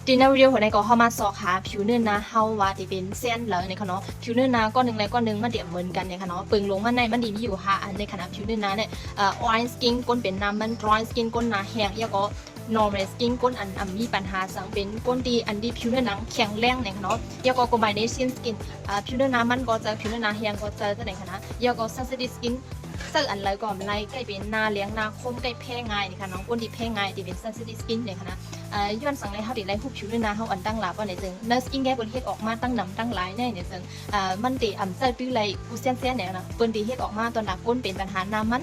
ดีในวิดีโอในก็เข้ามาสอบหาผิวเนื้อหนาเฮาว่าที่เป็นเส้นเหลืองในขณะผิวเนื้อหนาก้อนหนึ่งและก้อนหนึ่งมันเดียวเหมือนกันในขณะปึงลงมาในมันดีมีอยู่5อันในขณะผิวเนื้อหนาเนี่ยoil skin ก้นเป็นน้ำมัน dry skin ก้นหนาแห้งแล้วก็ normal skin ก้นอันมีปัญหาสังเป็นก้นดีอันดีผิวเนื้อหนังแข็งแรงในขณะแล้วก็ combination skin ผิวเนื้อหนามันก็จะผิวเนื้อหนาแห้งก็จะในขณะแล้วก็ sensitive skinสักอันเลยก่อนไล่ใกล้เป็นหน้าเลี้ยงหน้าคมใกล้แพ้ง่ายนี่ค่ะน้องก้นที่แพ้ง่ายที่เป็น sensitive skin เนี่ยค่ะนะย้อนสั่งเลยเฮาติไล่หุบผิวด้วยนะเฮาอันตั้งหลาว่าเนี่ยจึงเนื้อสกินแคร์เปิ้นเฮ็ดออกมาตั้งนำตั้งหลายแน่เนี่ยจึงมันติเจ้าตื้อไล่กูเซียนเนี่ยนะเปิ้นที่เฮ็ดออกมาตอนหนักก้นเป็นปัญหาน้ามัน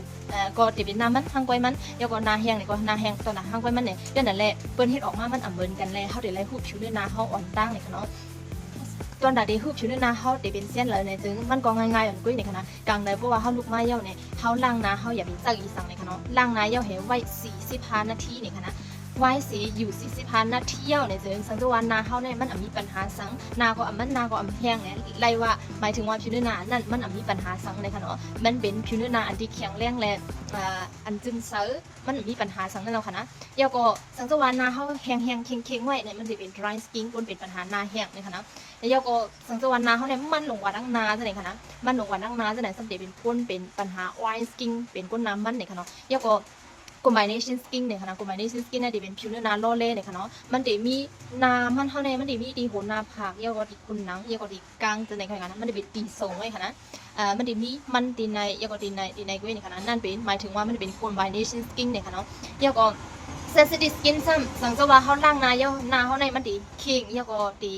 ก็ที่เป็นน้ามันทางก้อยมันแล้วก็หน้าแห้งนี่ก็หน้าแห้งตอนหนักทางก้อยมันเนี่ยย้อนนั่นแหละเปิ้นเฮ็ดออกมามันเหมือนกันแลเฮาติไล่หุบผิวด้วยนะเฮาอ่อนตั้งนี่ค่ะเนาะตอนดักดีฮูบผิวหน้าเฮาได้เป็นเส้นเลยเนี่ยจึงมันก็ง่ายๆอย่างกุ้ยเนี่ยค่ะนะกลางเลยเพราะว่าเฮาลุกมาเย่าเนี่ยเฮาล้างหน้าเฮาอย่าเป็นจักอีสังเนี่ยค่ะเนาะล้างหน้าเย่าให้ไว้45นาทีเนี่ยค่ะนะไว้สีอยู่45นาทีเย่าเนี่ยจึงสังตัวหน้าเฮาเนี่ยมันมีปัญหาสังหน้าก็มันหน้าก็แห้งเนี่ยไล่ว่าหมายถึงว่าผิวหน้านั่นมันมีปัญหาสังเนี่ยค่ะเนาะมันเป็นผิวหน้าอันที่แข็งแรงและอันจึงเซอมันมีปัญหาสังนั่นแล้วค่ะนะเย่าก็สังตัวหน้าเฮาแห้งๆเค็งๆไว้เนี่ยมันสิเป็น dry skin คนเป็นปัญหาหน้าแห้งเนี่ยค่ะนะแล้วก็สังสวรรค์นาเขาเนี่ยมันลงกว่าดังนาจะไหนคะนะมันลงกว่าดังนาจะไหนสังเกตเป็นก้นเป็นปัญหา oil skin เป็นก้นน้ำมันเนี่ยค่ะเนาะแล้วก็ combination skin เนี่ยค่ะนะ combination skin เนี่ยที่เป็นผิวเนื้อหนาโลเล่เนี่ยค่ะเนาะมันจะมีน้ำมันเท่านี้มันจะมีดีหัวหน้าผากแล้วก็ดีคุณหนังแล้วก็ดีกลางจะไหนคะนะมันจะเป็นตีทรงไว้ค่ะนะมันจะมีมันตีในแล้วก็ตีในกุ้ยเนี่ยค่ะนะนั่นเป็นหมายถึงว่ามันเป็น combination skin เนี่ยค่ะเนาะแล้วก็sensitive skin ซ้ำสังเกตว่าเขาล่างหน้าเยาหน้าเขาในมันดีเข่งแล้วก็ดี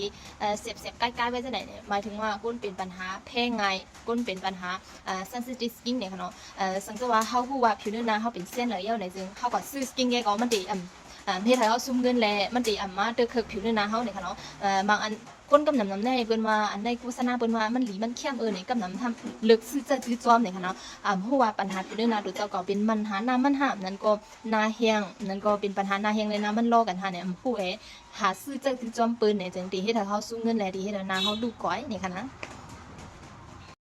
เสียบใกล้ๆไว้จะไหนเนี่ยหมายถึงว่าก้นเป็นปัญหาแพ้ง่ายก้นเป็นปัญหาsensitive skin เนี่ยค่ะเนาะสังเกตว่าเขาพูดว่าผิวเนื้อหน้าเขาเป็นเส้นเลยเยาไหนจึงเขาก็ซื้อ skin แกก็มันดีเฮ็ดให้เขาซุ่มเงินแลมันดีมาเตอคือผิวเนื้อหน้าเขาเนี่ยค่ะเนาะบางอันก้นกำน้ำแน่เปิ้นว่าอันในโฆษณาเปิ้นว่ามันหลีมันเข้มนี่กำน้ำทำเลิกซื้อจะซื้อจอมเนี่ยค่ะเนาะเพราะว่าปัญหาผิวเนื้อหน้าโดยเจ้าก็เป็นมันหาน้ำมันหามนั่นก็หน้าแห้งนั่นก็เป็นปัญหาหน้าแห้งเลยนะมันรอกันหาเนี่ยผู้หาซื้อจะซื้อจอมเปิ้นเนี่ยจังดีเฮ็ดให้เขาซุ่มเงินแลดีเฮ็ดให้หน้าเขาดูก้อยนี่ค่ะนะ